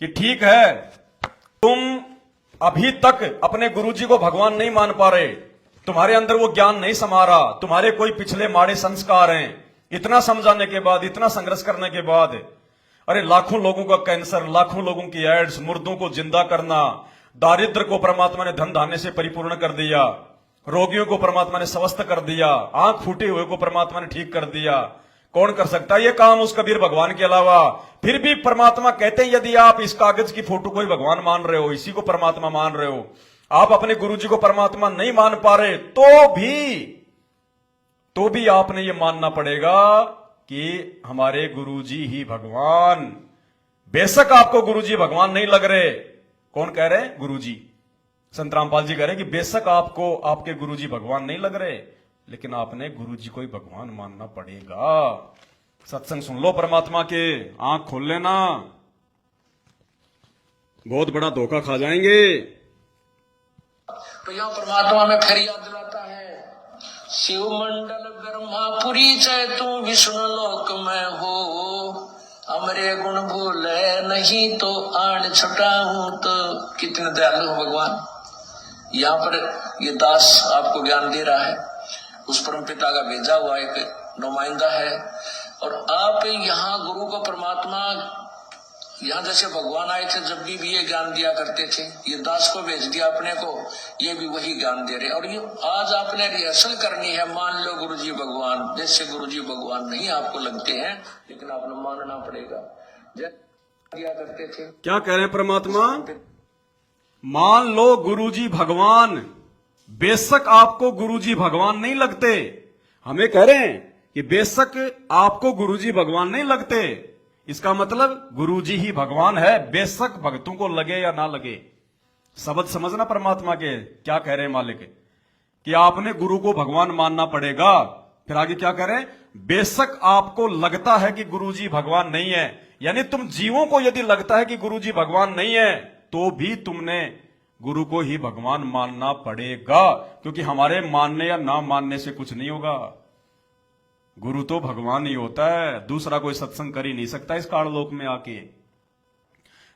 कि ठीक है, तुम अभी तक अपने गुरुजी को भगवान नहीं मान पा रहे, तुम्हारे अंदर वो ज्ञान नहीं समा रहा, तुम्हारे कोई पिछले माड़े संस्कार हैं। इतना समझाने के बाद, इतना संघर्ष करने के बाद, अरे लाखों लोगों का कैंसर, लाखों लोगों की एड्स, मुर्दों को जिंदा करना, दारिद्र को परमात्मा ने धन धान्य से परिपूर्ण कर दिया, रोगियों को परमात्मा ने स्वस्थ कर दिया, आंख फूटे हुए को परमात्मा ने ठीक कर दिया। कौन कर सकता है ये काम उस कबीर भगवान के अलावा? फिर भी परमात्मा कहते हैं, यदि आप इस कागज की फोटो को ही भगवान मान रहे हो, इसी को परमात्मा मान रहे हो, आप अपने गुरुजी को परमात्मा नहीं मान पा रहे, तो भी आपने ये मानना पड़ेगा कि हमारे गुरुजी ही भगवान। बेशक आपको गुरुजी भगवान नहीं लग रहे। कौन कह रहे हैं? गुरुजी। संत रामपाल जी कह रहे हैं कि बेशक आपको आपके गुरुजी भगवान नहीं लग रहे, लेकिन आपने गुरुजी को ही भगवान मानना पड़ेगा। सत्संग सुन लो परमात्मा के, आंख खोल लेना, बहुत बड़ा धोखा खा जाएंगे। तो यहाँ परमात्मा में फिर याद दिलाता है, शिव मंडल ब्रह्मापुरी चाहे तू विष्णु लोक में हो, हमरे गुण भूले नहीं तो आन छुटाऊं तो। कितने दयालु हो भगवान। यहाँ पर ये दास आपको ज्ञान दे रहा है, उस परम पिता का भेजा हुआ एक नुमाइंदा है। और आप यहाँ गुरु को परमात्मा, यहाँ जैसे भगवान आए थे जब भी ये ज्ञान दिया करते थे, ये दास को भेज दिया अपने को, ये भी वही ज्ञान दे रहे। और ये आज आपने रिहर्सल करनी है, मान लो गुरुजी भगवान। जैसे गुरुजी भगवान नहीं आपको लगते हैं, लेकिन आपने मानना पड़ेगा। जैसे दिया करते थे, क्या कह रहे हैं परमात्मा? मान लो गुरुजी भगवान। बेशक आपको गुरुजी भगवान नहीं लगते, हमें कह रहे हैं कि बेशक आपको गुरुजी भगवान नहीं लगते, इसका मतलब गुरुजी ही भगवान है, बेशक भक्तों को लगे या ना लगे। शब्द समझना परमात्मा के क्या कह रहे हैं मालिक, कि आपने गुरु को भगवान मानना पड़ेगा। फिर आगे क्या कह रहे हैं? बेशक आपको लगता है कि गुरुजी भगवान नहीं है, यानी तुम जीवों को यदि लगता है कि गुरुजी भगवान नहीं है, तो भी तुमने गुरु को ही भगवान मानना पड़ेगा, क्योंकि हमारे मानने या ना मानने से कुछ नहीं होगा। गुरु तो भगवान ही होता है, दूसरा कोई सत्संग कर ही नहीं सकता इस काललोक में आके।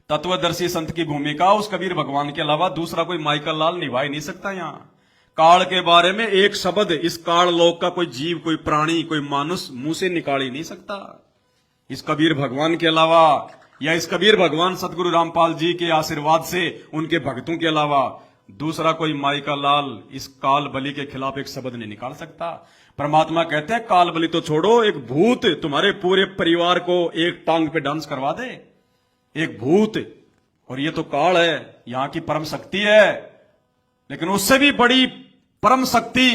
तत्वदर्शी संत की भूमिका उस कबीर भगवान के अलावा दूसरा कोई माइकल लाल निभा ही नहीं सकता। यहाँ काल के बारे में एक शब्द इस काललोक का कोई जीव, कोई प्राणी, कोई मानुष मुंह से निकाल ही नहीं सकता इस कबीर भगवान के अलावा, या इस कबीर भगवान सतगुरु रामपाल जी के आशीर्वाद से उनके भक्तों के अलावा दूसरा कोई माइका लाल इस काल बलि के खिलाफ एक शब्द नहीं निकाल सकता। परमात्मा कहते हैं काल बलि तो छोड़ो, एक भूत तुम्हारे पूरे परिवार को एक टांग पे डांस करवा दे, एक भूत। और ये तो काल है, यहां की परम शक्ति है, लेकिन उससे भी बड़ी परम शक्ति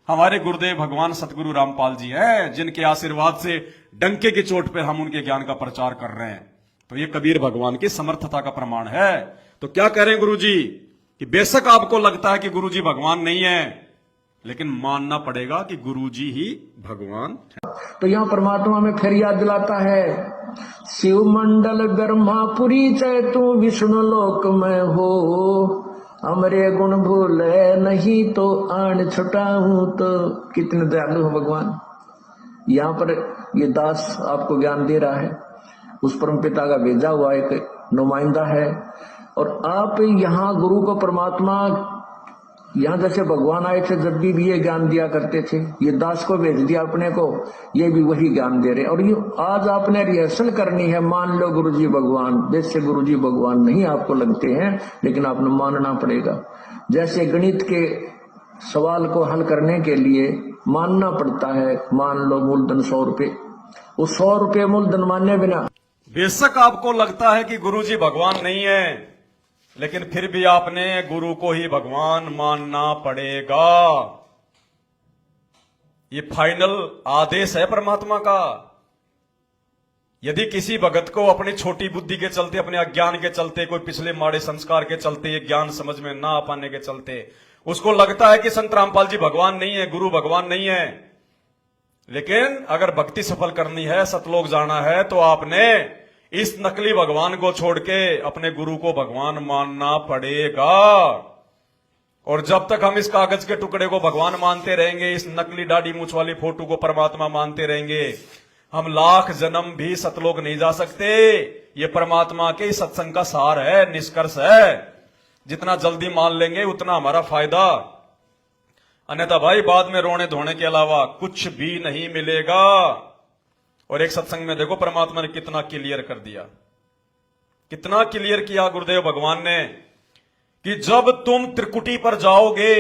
हमारे गुरुदेव भगवान सतगुरु रामपाल जी हैं, जिनके आशीर्वाद से डंके की चोट पर हम उनके ज्ञान का प्रचार कर रहे हैं। तो ये कबीर भगवान की समर्थता का प्रमाण है। तो क्या कह रहे हैं गुरुजी, कि बेशक आपको लगता है कि गुरुजी भगवान नहीं है, लेकिन मानना पड़ेगा कि गुरुजी ही भगवान है। तो यहाँ परमात्मा में फिर याद दिलाता है, शिव मंडल ब्रह्मापुरी चाहे तू विष्णु लोक में हो, हमरे गुण भूले नहीं तो आन छुटाऊं तो। कितने दयालु हो भगवान। यहाँ पर ये दास आपको ज्ञान दे रहा है, उस परम पिता का भेजा हुआ एक नुमाइंदा है। और आप यहाँ गुरु को परमात्मा, यहाँ जैसे भगवान आए थे जब भी ये ज्ञान दिया करते थे, ये दास को भेज दिया अपने को, ये भी वही ज्ञान दे रहे। और ये आज आपने रिहर्सल करनी है, मान लो गुरुजी भगवान। जैसे गुरुजी भगवान नहीं आपको लगते हैं, लेकिन आपने मानना पड़ेगा। जैसे गणित के सवाल को हल करने के लिए मानना पड़ता है, मान लो मूलधन 100 रुपए, वो 100 रुपए मूलधन मानने बिना। बेशक आपको लगता है कि गुरुजी भगवान नहीं है, लेकिन फिर भी आपने गुरु को ही भगवान मानना पड़ेगा। ये फाइनल आदेश है परमात्मा का। यदि किसी भगत को अपनी छोटी बुद्धि के चलते, अपने अज्ञान के चलते, कोई पिछले माड़े संस्कार के चलते, ये ज्ञान समझ में ना आ पाने के चलते उसको लगता है कि संत रामपाल जी भगवान नहीं है, गुरु भगवान नहीं है, लेकिन अगर भक्ति सफल करनी है, सतलोक जाना है, तो आपने इस नकली भगवान को छोड़ के अपने गुरु को भगवान मानना पड़ेगा। और जब तक हम इस कागज के टुकड़े को भगवान मानते रहेंगे, इस नकली दाढ़ी मूछ वाली फोटो को परमात्मा मानते रहेंगे, हम लाख जन्म भी सतलोक नहीं जा सकते। ये परमात्मा के इस सत्संग का सार है, निष्कर्ष है। जितना जल्दी मान लेंगे उतना हमारा फायदा, अन्यथा भाई बाद में रोने धोने के अलावा कुछ भी नहीं मिलेगा। और एक सत्संग में देखो परमात्मा ने कितना क्लियर कर दिया, कितना क्लियर किया गुरुदेव भगवान ने कि जब तुम त्रिकुटी पर जाओगे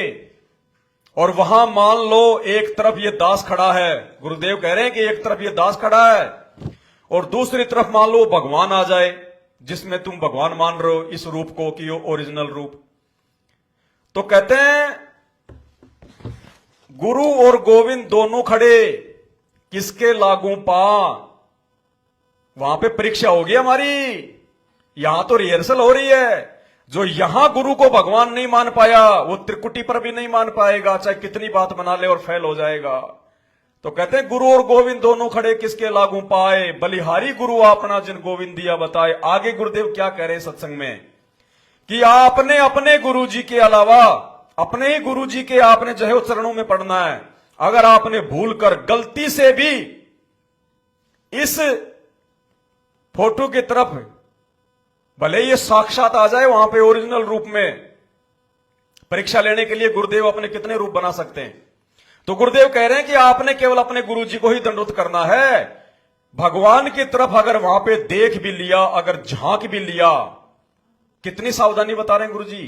और वहां मान लो एक तरफ ये दास खड़ा है, गुरुदेव कह रहे हैं कि एक तरफ ये दास खड़ा है और दूसरी तरफ मान लो भगवान आ जाए, जिसमें तुम भगवान मान रहे हो इस रूप को कि यो ओरिजिनल रूप। तो कहते हैं गुरु और गोविंद दोनों खड़े, किसके लागू पा। वहां पे परीक्षा होगी हमारी, यहां तो रिहर्सल हो रही है। जो यहां गुरु को भगवान नहीं मान पाया वो त्रिकुटी पर भी नहीं मान पाएगा, चाहे कितनी बात बना ले और फेल हो जाएगा। तो कहते हैं गुरु और गोविंद दोनों खड़े, किसके लागू पाए, बलिहारी गुरु आपना जिन गोविंद दिया बताए। आगे गुरुदेव क्या कह रहे हैं सत्संग में कि आपने अपने गुरु जी के अलावा अपने ही गुरु जी के आपने जो है चरणों में पढ़ना है। अगर आपने भूल कर गलती से भी इस फोटो की तरफ, भले ये साक्षात आ जाए वहां पे ओरिजिनल रूप में, परीक्षा लेने के लिए गुरुदेव अपने कितने रूप बना सकते हैं। तो गुरुदेव कह रहे हैं कि आपने केवल अपने गुरु जी को ही दंडवत करना है। भगवान की तरफ अगर वहां पे देख भी लिया, अगर झांक भी लिया, कितनी सावधानी बता रहे हैं गुरु जी।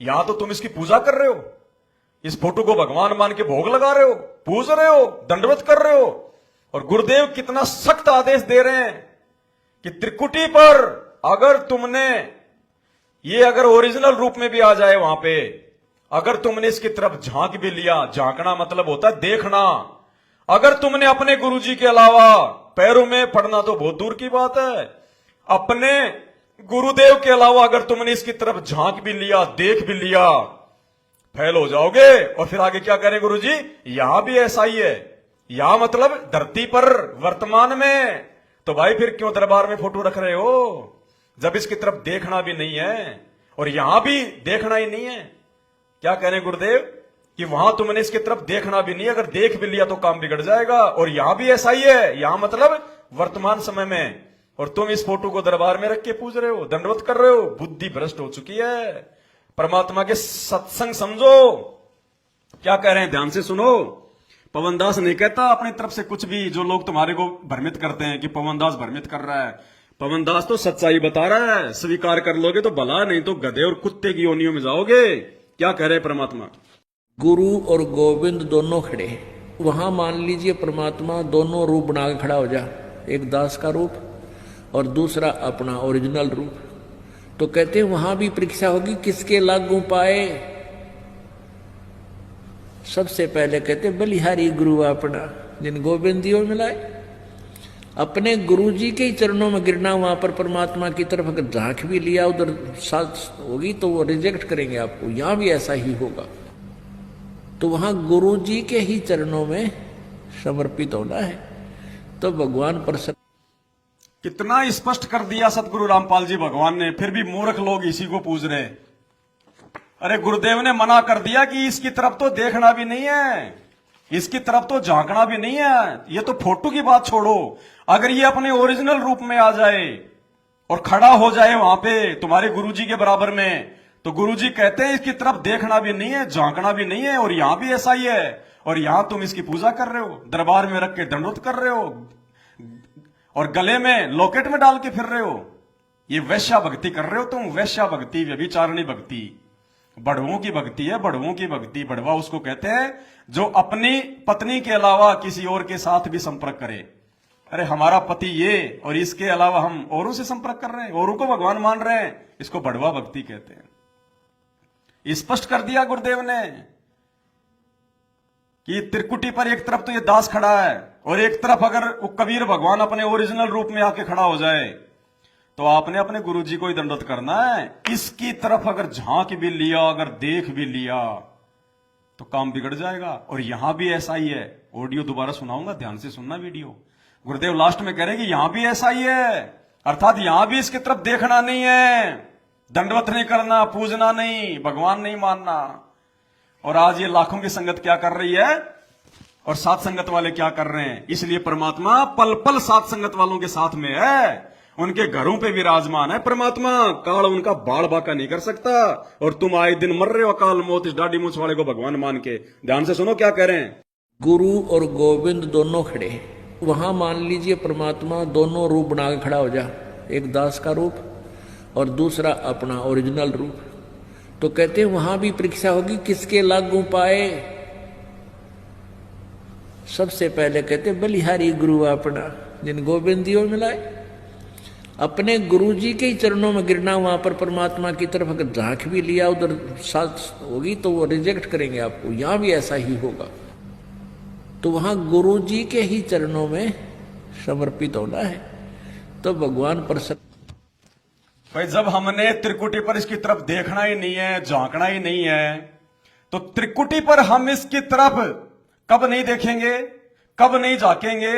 यहां तो तुम इसकी पूजा कर रहे हो, इस फोटो को भगवान मान के भोग लगा रहे हो, पूज रहे हो, दंडवत कर रहे हो। और गुरुदेव कितना सख्त आदेश दे रहे हैं कि त्रिकुटी पर अगर तुमने ये अगर ओरिजिनल रूप में भी आ जाए वहां पे, अगर तुमने इसकी तरफ झांक भी लिया, झांकना मतलब होता है देखना। अगर तुमने अपने गुरुजी के अलावा पैरों में पड़ना तो बहुत दूर की बात है, अपने गुरुदेव के अलावा अगर तुमने इसकी तरफ झांक भी लिया, देख भी लिया, फेल हो जाओगे। और फिर आगे क्या करें गुरुजी, यहां भी ऐसा ही है, यहां मतलब धरती पर वर्तमान में। तो भाई फिर क्यों दरबार में फोटो रख रहे हो, जब इसकी तरफ देखना भी नहीं है और यहां भी देखना ही नहीं है। क्या कह रहे गुरुदेव कि वहां तुमने इसकी तरफ देखना भी नहीं, अगर देख भी लिया तो काम बिगड़ जाएगा। और यहां भी ऐसा ही है, यहां मतलब वर्तमान समय में, और तुम इस फोटो को दरबार में रख के पूज रहे हो, दंडवत कर रहे हो। बुद्धि भ्रष्ट हो चुकी है। परमात्मा के सत्संग समझो। क्या कह रहे हैं ध्यान से सुनो। पवनदास नहीं कहता अपनी तरफ से कुछ भी, जो लोग तुम्हारे को भ्रमित करते हैं कि पवनदास भ्रमित कर रहा है। पवनदास तो सच्चाई बता रहा है, स्वीकार कर लोगे तो भला, नहीं तो गधे और कुत्ते की योनियों में जाओगे। क्या कह रहे हैं परमात्मा, गुरु और गोविंद दोनों खड़े, वहां मान लीजिए परमात्मा दोनों रूप बना के खड़ा हो जा, एक दास का रूप और दूसरा अपना ओरिजिनल रूप। तो कहते हैं वहां भी परीक्षा होगी, किसके लागू पाए। सबसे पहले कहते बलिहारी गुरु अपना जिन गोविंद दियो मिलाए। अपने गुरु जी के ही चरणों में गिरना। वहां पर परमात्मा की तरफ अगर झांक भी लिया उधर साथ होगी तो वो रिजेक्ट करेंगे आपको। यहां भी ऐसा ही होगा। तो वहां गुरु जी के ही चरणों में समर्पित होना है, तो भगवान प्रसन्न। कितना स्पष्ट कर दिया सतगुरु रामपाल जी भगवान ने, फिर भी मूर्ख लोग इसी को पूज रहे। अरे गुरुदेव ने मना कर दिया कि इसकी तरफ तो देखना भी नहीं है, इसकी तरफ तो झांकना भी नहीं है। ये तो फोटो की बात छोड़ो, अगर ये अपने ओरिजिनल रूप में आ जाए और खड़ा हो जाए वहां पे तुम्हारे गुरुजी के बराबर में, तो गुरुजी कहते हैं इसकी तरफ देखना भी नहीं है, झांकना भी नहीं है। और यहां भी ऐसा ही है, और यहां तुम इसकी पूजा कर रहे हो, दरबार में रख के दंडवत कर रहे हो और गले में लॉकेट में डाल के फिर रहे हो। ये वैश्या भक्ति कर रहे हो तुम, वैश्या भक्ति, व्यभिचारिणी भक्ति, बड़वों की भक्ति है, बड़वों की भक्ति। बड़वा उसको कहते हैं जो अपनी पत्नी के अलावा किसी और के साथ भी संपर्क करे। अरे हमारा पति ये, और इसके अलावा हम औरों से संपर्क कर रहे हैं, औरों को भगवान मान रहे हैं, इसको बड़वा भक्ति कहते हैं। स्पष्ट कर दिया गुरुदेव ने कि त्रिकुटी पर एक तरफ तो ये दास खड़ा है और एक तरफ अगर वो कबीर भगवान अपने ओरिजिनल रूप में आके खड़ा हो जाए तो आपने अपने गुरुजी को ही दंडवत करना है। इसकी तरफ अगर झांक भी लिया, अगर देख भी लिया तो काम बिगड़ जाएगा। और यहां भी ऐसा ही है। ऑडियो दोबारा सुनाऊंगा, ध्यान से सुनना वीडियो। गुरुदेव लास्ट में कह रहे हैं कि यहां भी ऐसा ही है, अर्थात यहां भी इसकी तरफ देखना नहीं है, दंडवत नहीं करना, पूजना नहीं, भगवान नहीं मानना। और आज ये लाखों की संगत क्या कर रही है, और साथ संगत वाले क्या कर रहे हैं? इसलिए परमात्मा पल पल साथ संगत वालों के साथ में है, उनके घरों पे विराजमान है परमात्मा। काल उनका बाल बाका नहीं कर सकता, और तुम आए दिन मर रहे हो अकाल मौत इस दाढ़ी मूछ वाले को भगवान मान के। ध्यान से सुनो क्या कह रहे हैं। गुरु और गोविंद दोनों खड़े हैं, वहां मान लीजिए परमात्मा दोनों रूप बना के खड़ा हो जा, एक दास का रूप और दूसरा अपना ओरिजिनल रूप। तो कहते हैं वहां भी परीक्षा होगी, किसके लागू पाए। सबसे पहले कहते बलिहारी गुरु अपना, जिन गोविंद दियो मिलाए। अपने गुरु जी के ही चरणों में गिरना, वहां पर परमात्मा की तरफ अगर झांक भी लिया उधर साथ होगी तो वो रिजेक्ट करेंगे आपको। यहां भी ऐसा ही होगा, तो वहां गुरु जी के ही चरणों में समर्पित होना है, तो भगवान प्रसन्न। भाई जब हमने त्रिकुटी पर इसकी तरफ देखना ही नहीं है, झांकना ही नहीं है, तो त्रिकुटी पर हम इसकी तरफ कब नहीं देखेंगे, कब नहीं झांकेंगे?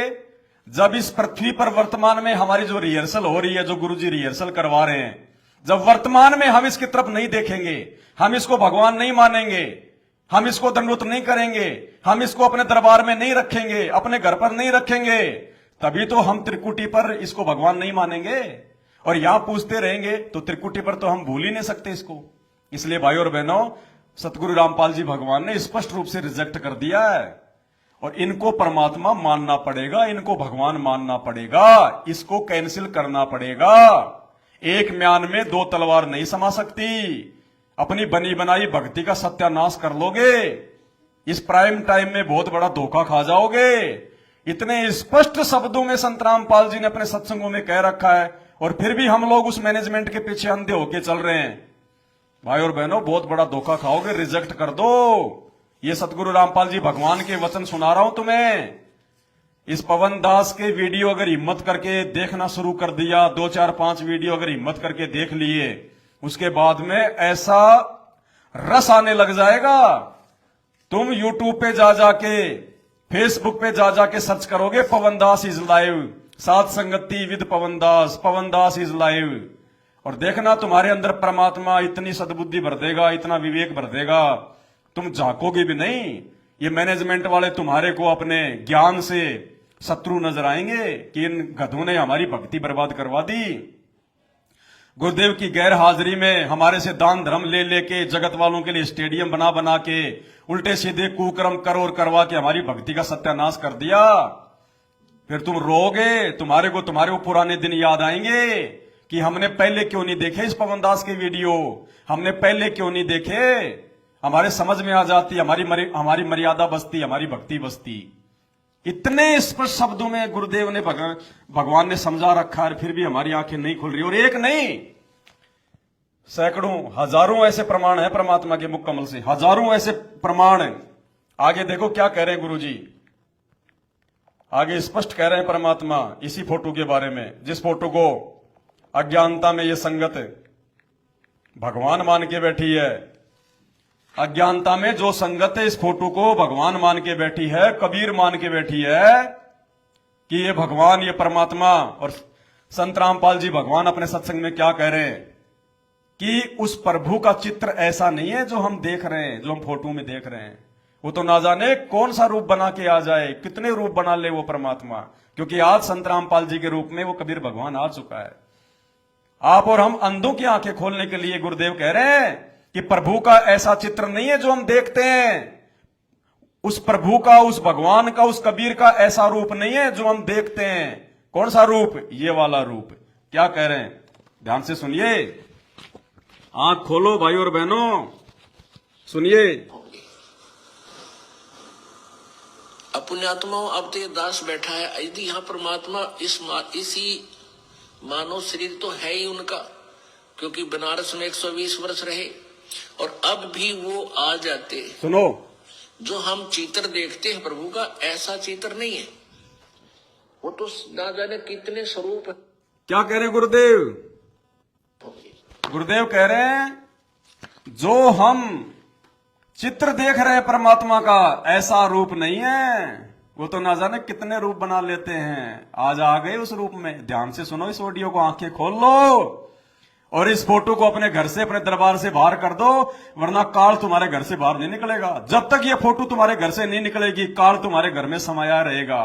जब इस पृथ्वी पर वर्तमान में हमारी जो रिहर्सल हो रही है, जो गुरुजी रिहर्सल करवा रहे हैं, जब वर्तमान में हम इसकी तरफ नहीं देखेंगे, हम इसको भगवान नहीं मानेंगे, हम इसको दंडवत नहीं करेंगे, हम इसको अपने दरबार में नहीं रखेंगे, अपने घर पर नहीं रखेंगे, तभी तो हम त्रिकुटी पर इसको भगवान नहीं मानेंगे। और यहां पूछते रहेंगे तो त्रिकुटी पर तो हम भूल ही नहीं सकते इसको। इसलिए भाई और बहनों, सतगुरु रामपाल जी भगवान ने स्पष्ट रूप से रिजेक्ट कर दिया है, और इनको परमात्मा मानना पड़ेगा, इनको भगवान मानना पड़ेगा, इसको कैंसिल करना पड़ेगा। एक म्यान में दो तलवार नहीं समा सकती। अपनी बनी बनाई भक्ति का सत्यानाश कर लोगे, इस प्राइम टाइम में बहुत बड़ा धोखा खा जाओगे। इतने स्पष्ट शब्दों में संत रामपाल जी ने अपने सत्संगों में कह रखा है, और फिर भी हम लोग उस मैनेजमेंट के पीछे अंधे होके चल रहे हैं। भाई और बहनों, बहुत बड़ा धोखा खाओगे, रिजेक्ट कर दो। ये सतगुरु रामपाल जी भगवान के वचन सुना रहा हूं तुम्हें। इस पवन दास के वीडियो अगर हिम्मत करके देखना शुरू कर दिया, 2 4 5 वीडियो अगर हिम्मत करके देख लिए, उसके बाद में ऐसा रस आने लग जाएगा, तुम यूट्यूब पे जा जाके, फेसबुक पे जा जाके सर्च करोगे पवन दास इज लाइव, सात संगति with Pawan Das is live, और देखना तुम्हारे अंदर परमात्मा इतनी सद्बुद्धि भर देगा, इतना विवेक भर देगा, तुम झांकोगे भी नहीं। ये मैनेजमेंट वाले तुम्हारे को अपने ज्ञान से शत्रु नजर आएंगे कि इन गधों ने हमारी भक्ति बर्बाद करवा दी। गुरुदेव की गैर हाजिरी में हमारे से दान धर्म ले लेके जगत वालों के लिए स्टेडियम बना बना के उल्टे सीधे कुकर्म कर और करवा के हमारी भक्ति का सत्यानाश कर दिया। फिर तुम रोगे, तुम्हारे को वो पुराने दिन याद आएंगे कि हमने पहले क्यों नहीं देखे इस पवन दास के वीडियो, हमने पहले क्यों नहीं देखे। हमारे समझ में आ जाती, हमारी मर्यादा बसती, हमारी भक्ति बसती। इतने स्पष्ट शब्दों में गुरुदेव ने भगवान ने समझा रखा है, फिर भी हमारी आंखें नहीं खुल रही। और एक नहीं, सैकड़ों हजारों ऐसे प्रमाण है परमात्मा के मुख कमल से, हजारों ऐसे प्रमाण है। आगे देखो क्या कह रहे हैं गुरुजी, आगे स्पष्ट कह रहे हैं परमात्मा इसी फोटो के बारे में, जिस फोटो को अज्ञानता में ये संगत भगवान मान के बैठी है। अज्ञानता में जो संगत है इस फोटो को भगवान मान के बैठी है, कबीर मान के बैठी है कि ये भगवान, ये परमात्मा। और संत रामपाल जी भगवान अपने सत्संग में क्या कह रहे हैं कि उस प्रभु का चित्र ऐसा नहीं है जो हम देख रहे हैं, जो हम फोटो में देख रहे हैं। वो तो ना जाने कौन सा रूप बना के आ जाए, कितने रूप बना ले वो परमात्मा, क्योंकि आज संत रामपाल जी के रूप में वो कबीर भगवान आ चुका है। आप और हम अंधों की आंखें खोलने के लिए गुरुदेव कह रहे हैं कि प्रभु का ऐसा चित्र नहीं है जो हम देखते हैं, उस प्रभु का, उस भगवान का, उस कबीर का ऐसा रूप नहीं है जो हम देखते हैं। कौन सा रूप? ये वाला रूप। क्या कह रहे हैं, ध्यान से सुनिए, आंख खोलो भाई और बहनों, सुनिए। अपुण्यात्मा, अब तो ये दास बैठा है, यदि यहाँ परमात्मा इसी मानव शरीर तो है ही उनका, क्योंकि बनारस में 120 वर्ष रहे, और अब भी वो आ जाते। सुनो, जो हम चित्र देखते हैं प्रभु का, ऐसा चित्र नहीं है, वो तो ना जाने कितने स्वरूप है। क्या कह रहे हैं गुरुदेव? गुरुदेव कह रहे हैं जो हम चित्र देख रहे हैं परमात्मा का, ऐसा रूप नहीं है, वो तो ना जाने कितने रूप बना लेते हैं। आज आ गए उस रूप में। ध्यान से सुनो इस ऑडियो को, आंखें खोल लो और इस फोटो को अपने घर से, अपने दरबार से बाहर कर दो, वरना काल तुम्हारे घर से बाहर नहीं निकलेगा। जब तक ये फोटो तुम्हारे घर से नहीं निकलेगी, काल तुम्हारे घर में समाया रहेगा।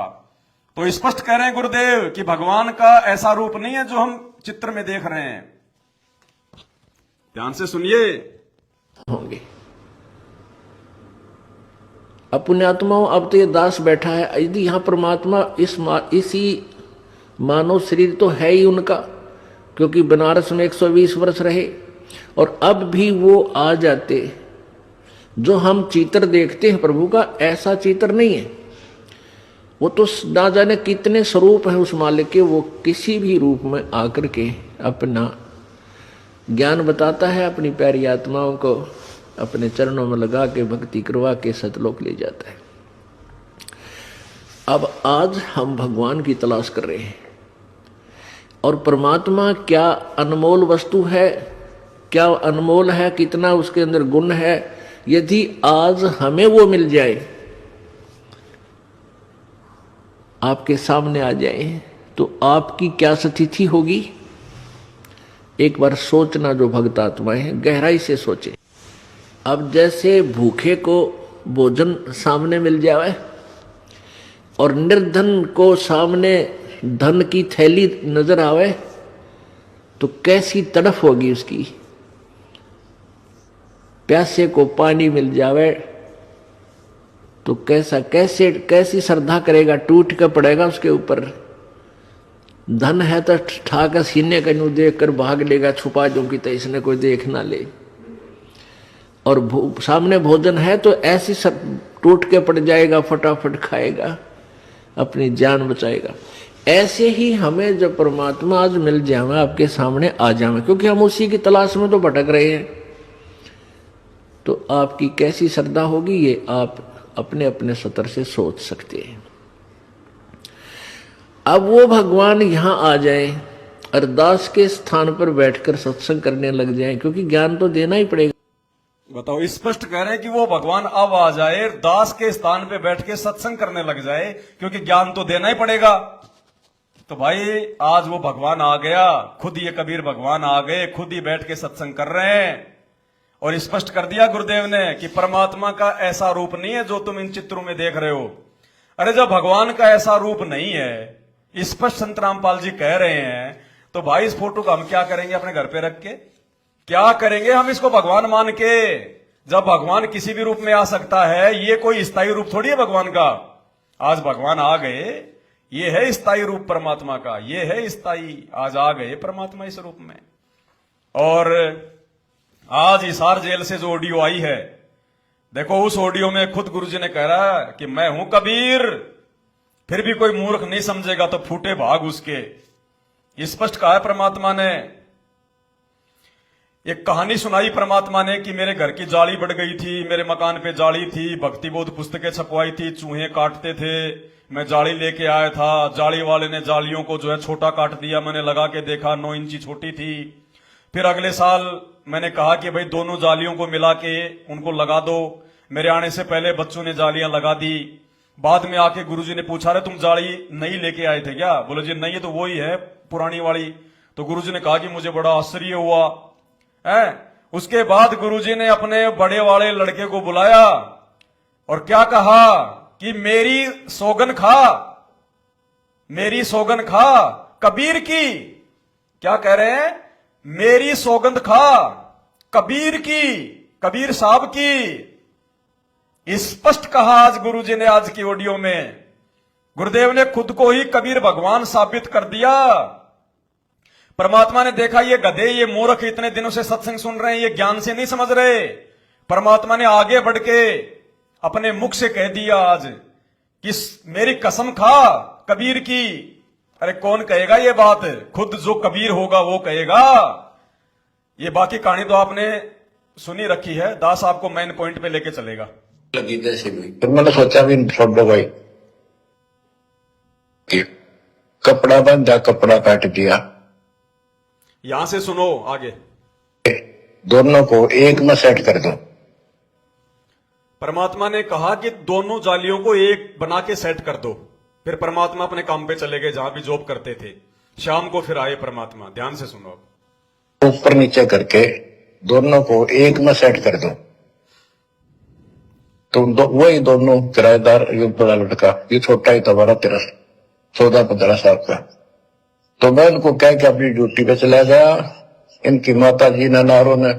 तो स्पष्ट कह रहे हैं गुरुदेव कि भगवान का ऐसा रूप नहीं है जो हम चित्र में देख रहे हैं। ध्यान से सुनिए। होंगे पुण्यात्माओं, अब तो ये दास बैठा है, यदि यहां परमात्मा इसी मानव शरीर तो है ही उनका, क्योंकि बनारस में 120 वर्ष रहे, और अब भी वो आ जाते। जो हम चित्र देखते हैं प्रभु का, ऐसा चित्र नहीं है। वो तो ना जाने कितने स्वरूप हैं उस मालिक के, वो किसी भी रूप में आकर के अपना ज्ञान बताता है, अपनी प्यारी आत्माओं को अपने चरणों में लगा के भक्ति करवा के सतलोक ले जाता है। अब आज हम भगवान की तलाश कर रहे हैं, और परमात्मा क्या अनमोल वस्तु है, क्या अनमोल है, कितना उसके अंदर गुण है। यदि आज हमें वो मिल जाए, आपके सामने आ जाए, तो आपकी क्या स्थिति होगी। एक बार सोचना, जो भक्त आत्माएं हैं गहराई से सोचे। अब जैसे भूखे को भोजन सामने मिल जाए और निर्धन को सामने धन की थैली नजर आवे, तो कैसी तड़फ होगी उसकी। प्यासे को पानी मिल जावे तो कैसी श्रद्धा करेगा, टूट कर पड़ेगा उसके ऊपर। धन है तो ठाकर सीने का यूं देख कर भाग लेगा, छुपा जो कि तो इसने कोई देख ना ले। और सामने भोजन है तो ऐसी सब टूट के पड़ जाएगा, फटाफट खाएगा, अपनी जान बचाएगा। ऐसे ही हमें जब परमात्मा आज मिल जाए, आपके सामने आ जाए, क्योंकि हम उसी की तलाश में तो भटक रहे हैं, तो आपकी कैसी श्रद्धा होगी, ये आप अपने अपने सतर से सोच सकते हैं। अब वो भगवान यहां आ जाए, अरदास के स्थान पर बैठकर सत्संग करने लग जाए, क्योंकि ज्ञान तो देना ही पड़ेगा। बताओ, स्पष्ट कह रहे हैं कि वो भगवान अब आ जाए, दास के स्थान पे बैठ के सत्संग करने लग जाए, क्योंकि ज्ञान तो देना ही पड़ेगा। तो भाई आज वो भगवान आ गया, खुद ये कबीर भगवान आ गए, खुद ही बैठ के सत्संग कर रहे हैं। और स्पष्ट कर दिया गुरुदेव ने कि परमात्मा का ऐसा रूप नहीं है जो तुम इन चित्रों में देख रहे हो। अरे जब भगवान का ऐसा रूप नहीं है, स्पष्ट संत रामपाल जी कह रहे हैं, तो भाई इस फोटो का हम क्या करेंगे अपने घर पे रख के? क्या करेंगे हम इसको भगवान मान के? जब भगवान किसी भी रूप में आ सकता है, ये कोई स्थायी रूप थोड़ी है भगवान का। आज भगवान आ गए, ये है स्थायी रूप परमात्मा का, ये है स्थायी। आज आ गए परमात्मा इस रूप में। और आज हिसार जेल से जो ऑडियो आई है, देखो उस ऑडियो में खुद गुरुजी ने कह रहा है कि मैं हूं कबीर, फिर भी कोई मूर्ख नहीं समझेगा तो फूटे भाग उसके। स्पष्ट कहा है परमात्मा ने। एक कहानी सुनाई परमात्मा ने कि मेरे घर की जाली बढ़ गई थी, मेरे मकान पे जाली थी, भक्ति बोध पुस्तकें छपवाई थी, चूहे काटते थे, मैं जाली लेके आया था, जाली वाले ने जालियों को जो है छोटा काट दिया, मैंने लगा के देखा 9 इंची छोटी थी। फिर अगले साल मैंने कहा कि भाई दोनों जालियों को मिला के उनको लगा दो। मेरे आने से पहले बच्चों ने जालियां लगा दी। बाद में आके गुरुजी ने पूछा, रे तुम जाली नई लेके आए थे क्या? बोले जी नहीं, तो वही है पुरानी वाली। तो गुरुजी ने कहा कि मुझे बड़ा आश्चर्य हुआ है। उसके बाद गुरुजी ने अपने बड़े वाले लड़के को बुलाया और क्या कहा कि मेरी सौगन खा, मेरी सौगन खा कबीर की। क्या कह रहे हैं? मेरी सौगंध खा कबीर की, कबीर साहब की। स्पष्ट कहा आज गुरुजी ने, आज की ऑडियो में गुरुदेव ने खुद को ही कबीर भगवान साबित कर दिया। परमात्मा ने देखा ये गधे, ये मूर्ख इतने दिनों से सत्संग सुन रहे हैं, ये ज्ञान से नहीं समझ रहे। परमात्मा ने आगे बढ़ के अपने मुख से कह दिया आज कि मेरी कसम खा कबीर की। अरे कौन कहेगा ये बात? खुद जो कबीर होगा वो कहेगा। ये बाकी कहानी तो आपने सुनी रखी है, दास आपको मेन पॉइंट पे लेके चलेगा। लगी जैसे भी, फिर मैंने सोचा भी छोड़ दो भाई, कपड़ा बांधा, कपड़ा काट दिया। यहां से सुनो आगे, दोनों को एक में सेट कर दो। परमात्मा ने कहा कि दोनों जालियों को एक बना के सेट कर दो। फिर परमात्मा अपने काम पे चले गए जहां भी जॉब करते थे। शाम को फिर आए परमात्मा। ध्यान से सुनो। ऊपर नीचे करके दोनों को एक में सेट कर दो। तो वही दोनों किराएदार, ये बड़ा लड़का, ये छोटा ही था 12-13 14-15 साल का। तो मैं उनको कह के अपनी ड्यूटी पे चला गया। इनकी माता जी नारों ने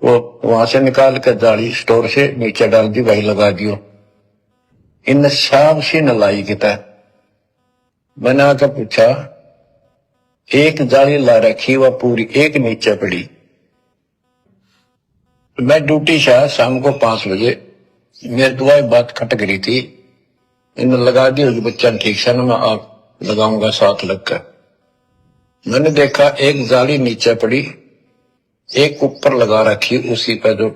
वो वहां से निकाल कर जाली स्टोर से नीचे डाल दी, वही लगा दियो। इन शाम से न लाई किता। मैंने आकर पूछा, एक जाली ला रखी वह पूरी एक नीचे पड़ी। मैं ड्यूटी से आया शाम को 5 बजे। मेरे दुआ बात खटक रही थी, इन लगा दी होगी बच्चा ठीक से ना, मैं आप लगाऊंगा साथ लगकर। मैंने देखा एक जाली नीचे पड़ी, एक ऊपर लगा रखी, उसी पर जो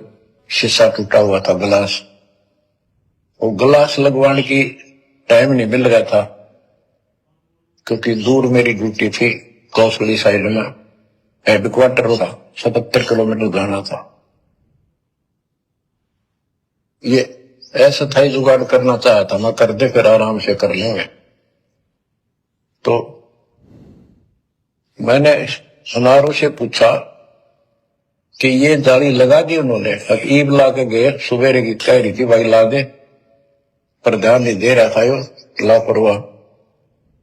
शीशा टूटा हुआ था गिलास। वो गिलास लगवाने की टाइम नहीं मिल रहा था, क्योंकि दूर मेरी ड्यूटी थी, कौशली साइड में हेडक्वार्टर था, 77 किलोमीटर जाना था। ये ऐसा था ही जुगाड़ करना चाहा था मैं, कर दे फिर आराम से कर लेंगे। तो मैंने सुनारों से पूछा कि ये जाली लगा दी उन्होंने। अब ईब ला के गए, सुबह की कह रही थी भाई ला दे, पर ध्यान नहीं दे रहा था यो लापरवाह।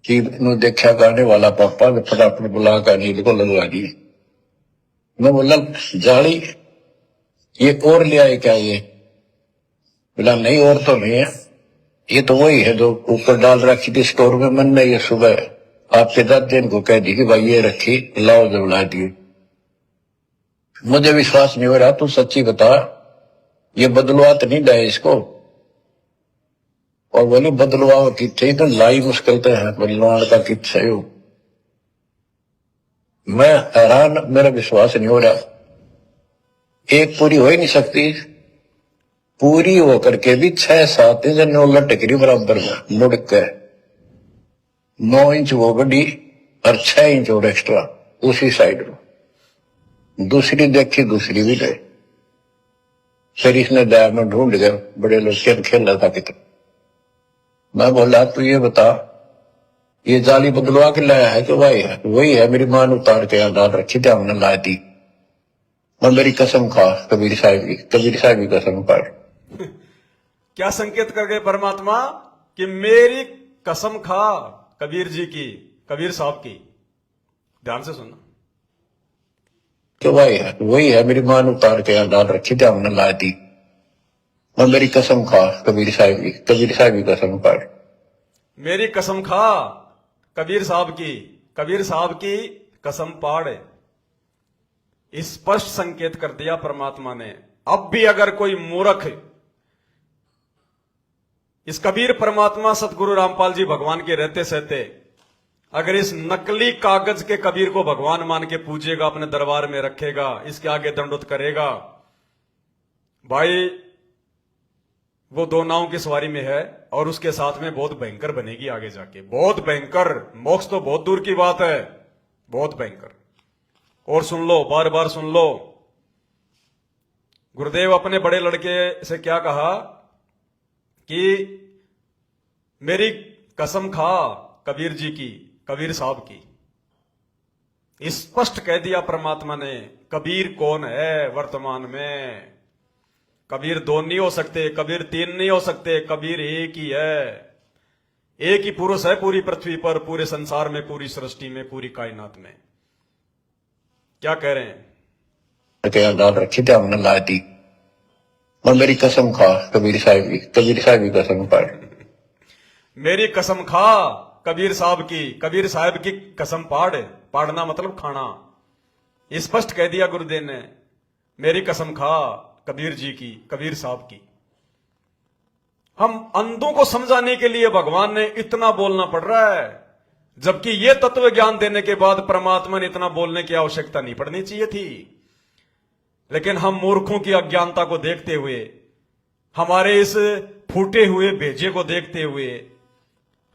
ईब देखा गाने वाला पापा ने फटाफट बुला कर नींद को लगवा दी। मैं बोला जाली ये और ले आए क्या? ये बोला नहीं और तो नहीं है, ये तो वही है जो ऊपर डाल रखी थी स्टोर में। मैंने ये सुबह आपके दादे को कह दी कि भाई ये रखी, लाओ जब ला दी। मुझे विश्वास नहीं हो रहा, तू सच्ची बता, ये बदलवा तो नहीं डाले इसको? और बोली बदलवा किथे तो लाई मुश्किल तो है, बदलवान का कित है। मैं हैरान, मेरा विश्वास नहीं हो रहा। एक पूरी हो ही नहीं सकती, पूरी होकर के भी 6-7 इंच नौ लटक रही बराबर में मुड़ के। 9 इंच वो बड़ी और 6 इंच और एक्स्ट्रा उसी साइड में। दूसरी देखी, दूसरी भी गए। फिर इसने दया में ढूंढ गए, बड़े लोग खेल रहा था कितना। मैं बोला तू ये बता, ये जाली बदलवा के लाया है कि वही है? वही है, मेरी मां ने उतार के यहाँ डाल रखी थी, हमने ला दी। मैं मेरी कसम खा कबीर साहब की कसम पर। क्या संकेत कर गए परमात्मा कि मेरी कसम खा कबीर जी की, कबीर साहब की। ध्यान से सुनना। तो वही है, मेरी मां ने उतार के यहाँ डाल रखी थी, हमने ला दी। मैं मेरी कसम खा कबीर साहब की कसम पर। मेरी कसम खा कबीर साहब की कसम पाड़। स्पष्ट संकेत कर दिया परमात्मा ने। अब भी अगर कोई मूर्ख इस कबीर परमात्मा सतगुरु रामपाल जी भगवान के रहते सहते अगर इस नकली कागज के कबीर को भगवान मान के पूजेगा, अपने दरबार में रखेगा, इसके आगे दंडोत करेगा, भाई वो 2 नावों की सवारी में है और उसके साथ में बहुत भयंकर बनेगी आगे जाके, बहुत भयंकर। मोक्ष तो बहुत दूर की बात है, बहुत भयंकर। और सुन लो, बार बार सुन लो, गुरुदेव अपने बड़े लड़के से क्या कहा कि मेरी कसम खा कबीर जी की, कबीर साहब की। स्पष्ट कह दिया परमात्मा ने। कबीर कौन है वर्तमान में? कबीर 2 नहीं हो सकते, कबीर 3 नहीं हो सकते, कबीर एक ही है। एक ही पुरुष है पूरी पृथ्वी पर, पूरे संसार में, पूरी सृष्टि में, पूरी कायनात में। क्या कह रहे हैं? डाल रखी थी, हमने ला दी। मैं मेरी कसम खा कबीर साहब की कसम पर। मेरी कसम खा कबीर साहब की कसम पाड़ना मतलब खाना। स्पष्ट कह दिया गुरुदेव ने, मेरी कसम खा कबीर जी की, कबीर साहब की। हम अंधों को समझाने के लिए भगवान ने इतना बोलना पड़ रहा है, जबकि यह तत्व ज्ञान देने के बाद परमात्मा ने इतना बोलने की आवश्यकता नहीं पड़नी चाहिए थी। लेकिन हम मूर्खों की अज्ञानता को देखते हुए, हमारे इस फूटे हुए भेजे को देखते हुए,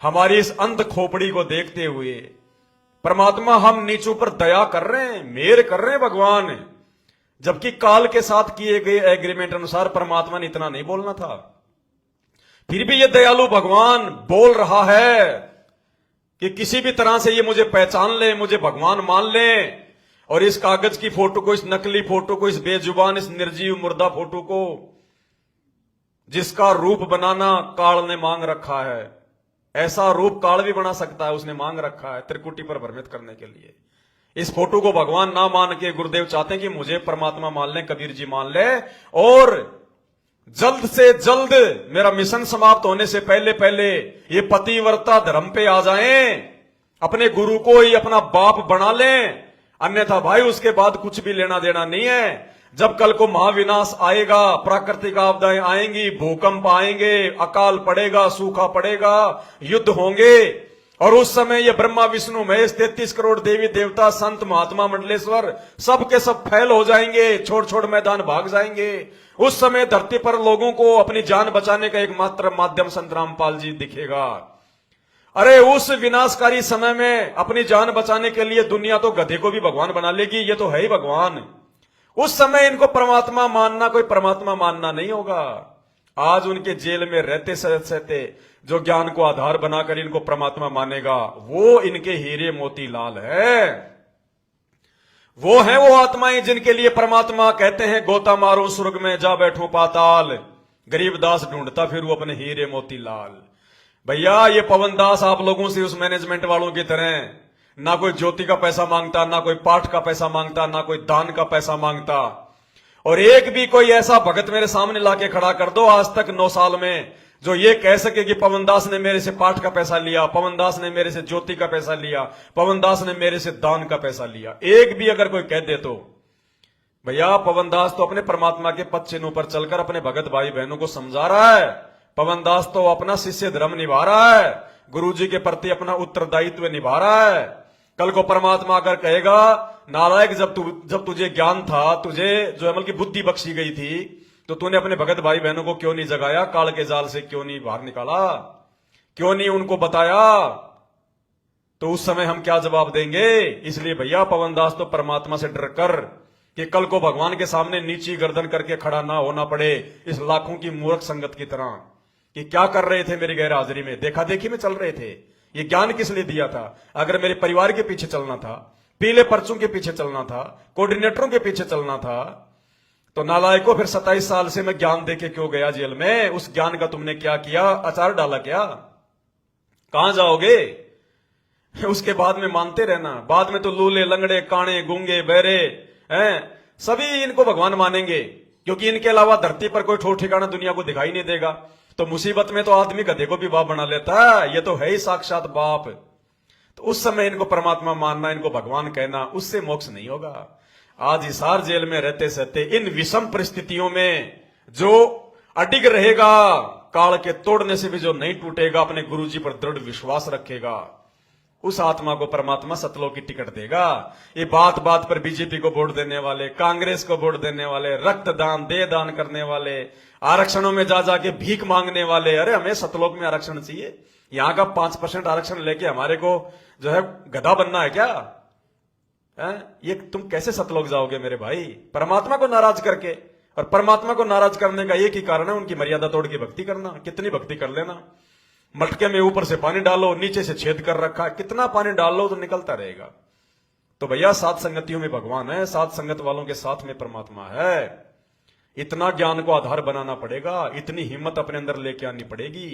हमारी इस अंध खोपड़ी को देखते हुए, परमात्मा हम नीचों पर दया कर रहे हैं, मेहर कर रहे हैं भगवान। जबकि काल के साथ किए गए एग्रीमेंट अनुसार परमात्मा ने इतना नहीं बोलना था। फिर भी ये दयालु भगवान बोल रहा है कि किसी भी तरह से ये मुझे पहचान ले, मुझे भगवान मान ले। और इस कागज की फोटो को, इस नकली फोटो को, इस बेजुबान, इस निर्जीव मुर्दा फोटो को, जिसका रूप बनाना काल ने मांग रखा है, ऐसा रूप काल भी बना सकता है, उसने मांग रखा है त्रिकुटी पर भ्रमित करने के लिए। इस फोटो को भगवान ना मान के गुरुदेव चाहते हैं कि मुझे परमात्मा मान ले, कबीर जी मान ले, और जल्द से जल्द मेरा मिशन समाप्त होने से पहले पहले ये पतिव्रता धर्म पे आ जाएं, अपने गुरु को ही अपना बाप बना लें, अन्यथा भाई उसके बाद कुछ भी लेना देना नहीं है। जब कल को महाविनाश आएगा, प्राकृतिक आपदाएं आएंगी, भूकंप आएंगे, अकाल पड़ेगा, सूखा पड़ेगा, युद्ध होंगे, और उस समय ये ब्रह्मा विष्णु महेश 33 करोड़ देवी देवता संत महात्मा मंडलेश्वर सब के सब फैल हो जाएंगे, छोड़ छोड़ मैदान भाग जाएंगे। उस समय धरती पर लोगों को अपनी जान बचाने का एकमात्र माध्यम संत रामपाल जी दिखेगा। अरे उस विनाशकारी समय में अपनी जान बचाने के लिए दुनिया तो गधे को भी भगवान बना लेगी, ये तो है ही भगवान। उस समय इनको परमात्मा मानना कोई परमात्मा मानना नहीं होगा। आज उनके जेल में रहते सहते जो ज्ञान को आधार बनाकर इनको परमात्मा मानेगा, वो इनके हीरे मोती लाल है। वो है वो आत्माएं जिनके लिए परमात्मा कहते हैं गोता मारो स्वर्ग में जा बैठो पाताल, गरीबदास ढूंढता फिर वो अपने हीरे मोती लाल। भैया ये पवन दास आप लोगों से उस मैनेजमेंट वालों की तरह ना कोई ज्योति का पैसा मांगता, ना कोई पाठ का पैसा मांगता, ना कोई दान का पैसा मांगता। और एक भी कोई ऐसा भगत मेरे सामने लाके खड़ा कर दो आज तक 9 साल में जो ये कह सके कि पवन दास ने मेरे से पाठ का पैसा लिया, पवन दास ने मेरे से ज्योति का पैसा लिया, पवन दास ने मेरे से दान का पैसा लिया। एक भी अगर कोई कह दे तो भैया पवन दास तो अपने परमात्मा के पद चिन्हों पर चलकर अपने भगत भाई बहनों को समझा रहा है। पवन दास तो अपना शिष्य धर्म निभा रहा है, गुरु जी के प्रति अपना उत्तरदायित्व निभा रहा है। कल को परमात्मा अगर कहेगा नालायक जब तुझे ज्ञान था, तुझे जो अमल की बुद्धि बख्शी गई थी, तो तूने अपने भगत भाई बहनों को क्यों नहीं जगाया, काल के जाल से क्यों नहीं बाहर निकाला, क्यों नहीं उनको बताया, तो उस समय हम क्या जवाब देंगे। इसलिए भैया पवन दास तो परमात्मा से डर कर कि कल को भगवान के सामने नीची गर्दन करके खड़ा ना होना पड़े इस लाखों की मूर्ख संगत की तरह कि क्या कर रहे थे मेरी गैर हाजिरी में, देखा देखी में चल रहे थे। ये ज्ञान किस लिए दिया था? अगर मेरे परिवार के पीछे चलना था, पीले पर्चों के पीछे चलना था, कोऑर्डिनेटरों के पीछे चलना था, तो नालायकों फिर 27 साल से मैं ज्ञान देके क्यों गया जेल में? उस ज्ञान का तुमने क्या किया? अचार डाला क्या? कहां जाओगे? उसके बाद में मानते रहना, बाद में तो लूले लंगड़े काणे गूंगे बहरे हैं सभी इनको भगवान मानेंगे, क्योंकि इनके अलावा धरती पर कोई ठोर ठिकाना दुनिया को दिखाई नहीं देगा। तो मुसीबत में तो आदमी गधे को भी बाप बना लेता है, ये तो है ही साक्षात बाप। तो उस समय इनको परमात्मा मानना, इनको भगवान कहना, उससे मोक्ष नहीं होगा। आज हिसार जेल में रहते सहते इन विषम परिस्थितियों में जो अडिग रहेगा, काल के तोड़ने से भी जो नहीं टूटेगा, अपने गुरुजी पर दृढ़ विश्वास रखेगा, उस आत्मा को परमात्मा सतलोक की टिकट देगा। ये बात बात पर बीजेपी को वोट देने वाले, कांग्रेस को वोट देने वाले, रक्तदान देह दान करने वाले, आरक्षणों में जा जाके भीख मांगने वाले, अरे हमें सतलोक में आरक्षण चाहिए, यहां का 5% आरक्षण लेके हमारे को जो है गधा बनना है क्या है? ये तुम कैसे सतलोक जाओगे मेरे भाई? परमात्मा को नाराज करके। और परमात्मा को नाराज करने का एक ही कारण है, उनकी मर्यादा तोड़ के भक्ति करना। कितनी भक्ति कर लेना, मटके में ऊपर से पानी डालो, नीचे से छेद कर रखा है, कितना पानी डाल लो तो निकलता रहेगा। तो भैया सात संगतियों में भगवान है, सात संगत वालों के साथ में परमात्मा है। इतना ज्ञान को आधार बनाना पड़ेगा, इतनी हिम्मत अपने अंदर लेके आनी पड़ेगी।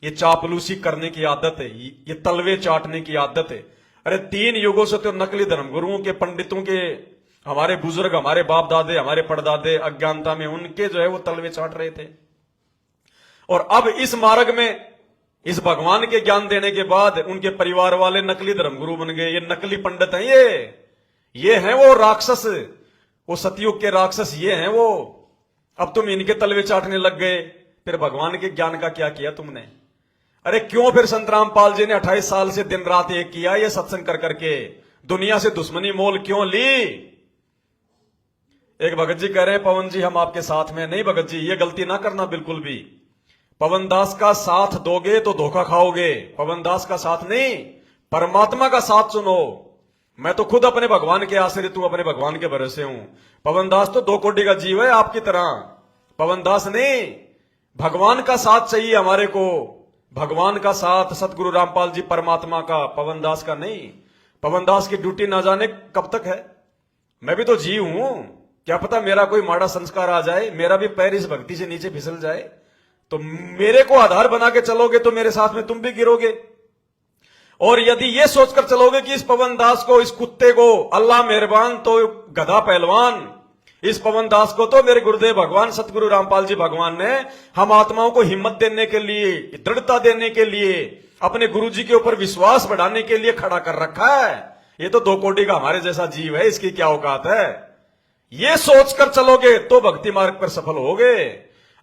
ये चापलूसी करने की आदत है, ये तलवे चाटने की आदत है। अरे 3 युगों से तो नकली धर्म गुरुओं के, पंडितों के, हमारे बुजुर्ग, हमारे बाप दादे, हमारे परदादे अज्ञानता में उनके जो है वो तलवे चाट रहे थे। और अब इस मार्ग में, इस भगवान के ज्ञान देने के बाद उनके परिवार वाले नकली धर्म गुरु बन गए। ये नकली पंडित हैं, ये हैं वो राक्षस, वो सतयुग के राक्षस ये हैं वो। अब तुम इनके तलवे चाटने लग गए, फिर भगवान के ज्ञान का क्या किया तुमने? अरे क्यों फिर संत रामपाल जी ने 28 साल से दिन रात एक किया ये सत्संग कर करके? दुनिया से दुश्मनी मोल क्यों ली? एक भगत जी कह रहे हैं पवन जी हम आपके साथ में। नहीं भगत जी, ये गलती ना करना बिल्कुल भी। पवन दास का साथ दोगे तो धोखा खाओगे। पवन दास का साथ नहीं, परमात्मा का साथ चुनो। मैं तो खुद अपने भगवान के आश्रित हूं, अपने भगवान के भरोसे हूं। पवन दास तो 2 कोटि का जीव है आपकी तरह। पवन दास नहीं, भगवान का साथ चाहिए हमारे को, भगवान का साथ, सतगुरु रामपाल जी परमात्मा का, पवन दास का नहीं। पवन दास की ड्यूटी ना जाने कब तक है, मैं भी तो जीव हूं, क्या पता मेरा कोई माड़ा संस्कार आ जाए, मेरा भी पैर इस भक्ति से नीचे फिसल जाए, तो मेरे को आधार बना के चलोगे तो मेरे साथ में तुम भी गिरोगे। और यदि ये सोचकर चलोगे कि इस पवन दास को, इस कुत्ते को अल्लाह मेहरबान तो गधा पहलवान, इस पवन दास को तो मेरे गुरुदेव भगवान सतगुरु रामपाल जी भगवान ने हम आत्माओं को हिम्मत देने के लिए, दृढ़ता देने के लिए, अपने गुरु जी के ऊपर विश्वास बढ़ाने के लिए खड़ा कर रखा है। ये तो 2 कोटि का हमारे जैसा जीव है, इसकी क्या औकात है। ये सोचकर चलोगे तो भक्ति मार्ग पर सफल होगे।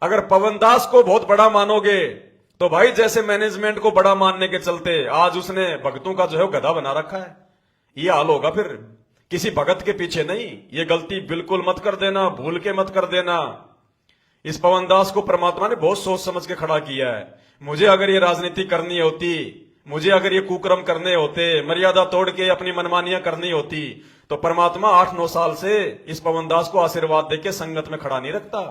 अगर पवन दास को बहुत बड़ा मानोगे तो भाई जैसे मैनेजमेंट को बड़ा मानने के चलते आज उसने भक्तों का जो है गधा बना रखा है, ये हाल होगा फिर। किसी भगत के पीछे नहीं, ये गलती बिल्कुल मत कर देना, भूल के मत कर देना। इस पवन दास को परमात्मा ने बहुत सोच समझ के खड़ा किया है। मुझे अगर ये राजनीति करनी होती, मुझे अगर ये कुकर्म करने होते, मर्यादा तोड़ के अपनी मनमानियां करनी होती, तो परमात्मा 8-9 साल से इस पवन दास को आशीर्वाद देके संगत में खड़ा नहीं रखता।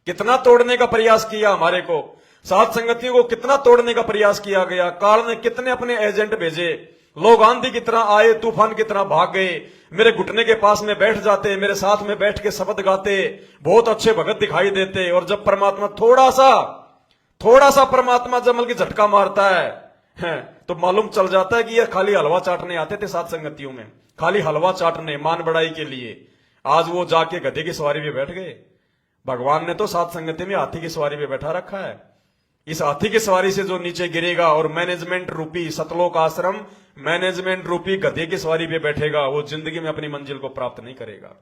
कितना तोड़ने का प्रयास किया हमारे को, साथ संगतियों को कितना तोड़ने का प्रयास किया गया। काल ने कितने अपने एजेंट भेजे, लोग आंधी की तरह आए, तूफान की तरह भाग गए, मेरे घुटने के पास में बैठ जाते, मेरे साथ में बैठ के शब्द गाते, बहुत अच्छे भगत दिखाई देते। और जब परमात्मा थोड़ा सा परमात्मा जमल की झटका मारता है तो मालूम चल जाता है कि ये खाली हलवा चाटने आते थे साथ संगतियों में, खाली हलवा चाटने, मान बढ़ाई के लिए। आज वो जाके गधे की सवारी पे बैठ गए। भगवान ने तो साथ संगति में हाथी की सवारी पे बैठा रखा है। इस हाथी की सवारी से जो नीचे गिरेगा और मैनेजमेंट रूपी सतलोक आश्रम, मैनेजमेंट रूपी गधे की सवारी पे बैठेगा, वो जिंदगी में अपनी मंजिल को प्राप्त नहीं करेगा।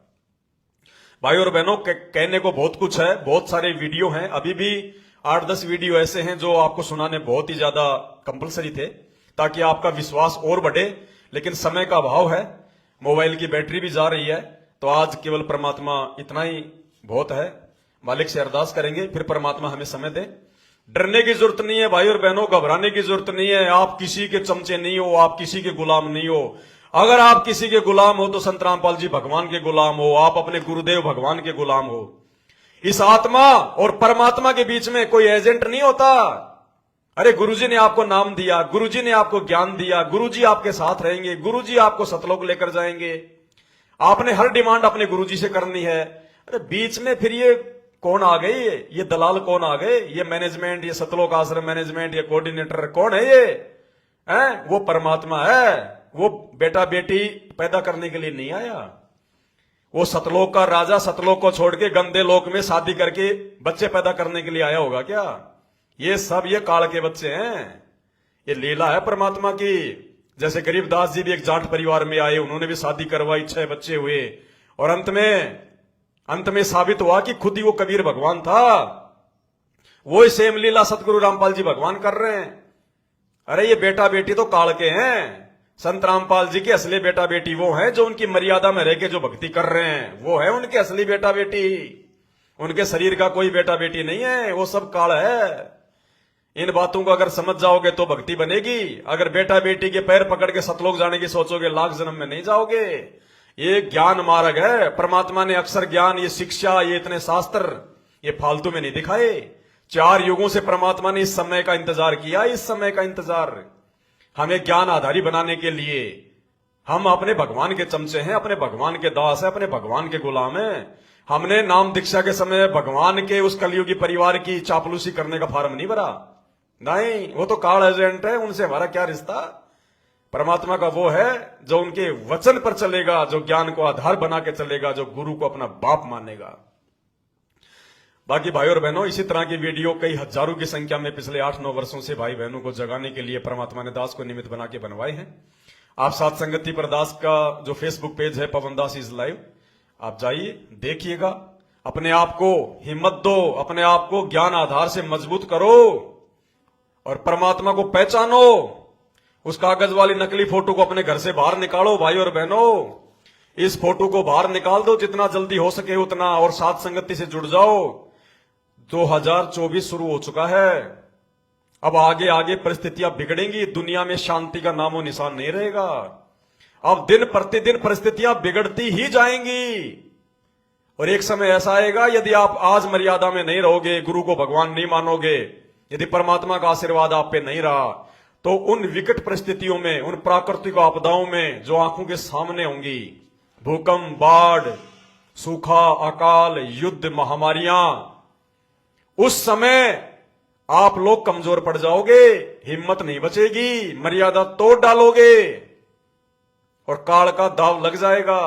भाई और बहनों, कहने को बहुत कुछ है, बहुत सारे वीडियो हैं, अभी भी 8-10 वीडियो ऐसे हैं जो आपको सुनाने बहुत ही ज्यादा कंपलसरी थे ताकि आपका विश्वास और बढ़े, लेकिन समय का अभाव है, मोबाइल की बैटरी भी जा रही है, तो आज केवल परमात्मा इतना ही बहुत है। मालिक से अरदास करेंगे, फिर परमात्मा हमें समय दे। डरने की जरूरत नहीं है भाई और बहनों, घबराने की जरूरत नहीं है। आप किसी के चमचे नहीं हो, आप किसी के गुलाम नहीं हो। अगर आप किसी के गुलाम हो तो संत रामपाल जी भगवान के गुलाम हो, आप अपने गुरुदेव भगवान के गुलाम हो। इस आत्मा और परमात्मा के बीच में कोई एजेंट नहीं होता। अरे गुरुजी ने आपको नाम दिया, गुरुजी ने आपको ज्ञान दिया, गुरुजी आपके साथ रहेंगे, गुरुजी आपको सतलोक लेकर जाएंगे। आपने हर डिमांड अपने गुरुजी से करनी है। अरे बीच में फिर ये कौन आ गई, ये दलाल कौन आ गए, ये मैनेजमेंट, ये सतलोक आश्रम मैनेजमेंट, ये कोऑर्डिनेटर कौन है, ये है वो परमात्मा है। वो बेटा बेटी पैदा करने के लिए नहीं आया। वो सतलोक का राजा सतलोक को छोड़ के गंदे लोक में शादी करके बच्चे पैदा करने के लिए आया होगा क्या? ये सब ये काल के बच्चे हैं। ये लीला है परमात्मा की। जैसे गरीबदास जी भी एक जाट परिवार में आए, उन्होंने भी शादी करवाई, 6 बच्चे हुए, और अंत में साबित हुआ कि खुद ही वो कबीर भगवान था। वो सेम लीला सतगुरु रामपाल जी भगवान कर रहे हैं। अरे ये बेटा बेटी तो काल के हैं। संत रामपाल जी के असली बेटा बेटी वो हैं जो उनकी मर्यादा में रह के जो भक्ति कर रहे हैं, वो है उनके असली बेटा बेटी। उनके शरीर का कोई बेटा बेटी नहीं है, वो सब काल है। इन बातों को अगर समझ जाओगे तो भक्ति बनेगी। अगर बेटा बेटी के पैर पकड़ के सतलोक जाने की सोचोगे, लाख जन्म में नहीं जाओगे। ये ज्ञान मार्ग है। परमात्मा ने अक्षर ज्ञान, ये शिक्षा, ये इतने शास्त्र, ये फालतू में नहीं दिखाए। 4 युगों से परमात्मा ने इस समय का इंतजार किया, इस समय का इंतजार हमें ज्ञान आधारी बनाने के लिए। हम अपने भगवान के चमचे हैं, अपने भगवान के दास हैं, अपने भगवान के गुलाम हैं। हमने नाम दीक्षा के समय भगवान के उस कलयुगी परिवार की चापलूसी करने का फार्म नहीं भरा। नहीं, वो तो काल एजेंट है, उनसे हमारा क्या रिश्ता। परमात्मा का वो है जो उनके वचन पर चलेगा, जो ज्ञान को आधार बना के चलेगा, जो गुरु को अपना बाप मानेगा। बाकी भाई और बहनों, इसी तरह की वीडियो कई हजारों की संख्या में पिछले 8-9 वर्षों से भाई बहनों को जगाने के लिए परमात्मा ने दास को निमित्त बना के बनवाए हैं। आप साथ संगति पर दास का जो फेसबुक पेज है पवन दास इज लाइव, आप जाइए, देखिएगा, अपने आप को हिम्मत दो, अपने आप को ज्ञान आधार से मजबूत करो और परमात्मा को पहचानो। उस कागज वाली नकली फोटो को अपने घर से बाहर निकालो भाई और बहनों। इस फोटो को बाहर निकाल दो जितना जल्दी हो सके उतना, और साथ संगति से जुड़ जाओ। 2024 शुरू हो चुका है। अब आगे आगे परिस्थितियां बिगड़ेंगी, दुनिया में शांति का नामो निशान नहीं रहेगा। अब दिन प्रतिदिन परिस्थितियां बिगड़ती ही जाएंगी और एक समय ऐसा आएगा, यदि आप आज मर्यादा में नहीं रहोगे, गुरु को भगवान नहीं मानोगे, यदि परमात्मा का आशीर्वाद आप पे नहीं रहा, तो उन विकट परिस्थितियों में, उन प्राकृतिक आपदाओं में जो आंखों के सामने होंगी, भूकंप, बाढ़, सूखा, अकाल, युद्ध, महामारियां, उस समय आप लोग कमजोर पड़ जाओगे, हिम्मत नहीं बचेगी, मर्यादा तोड़ डालोगे और काल का दाव लग जाएगा।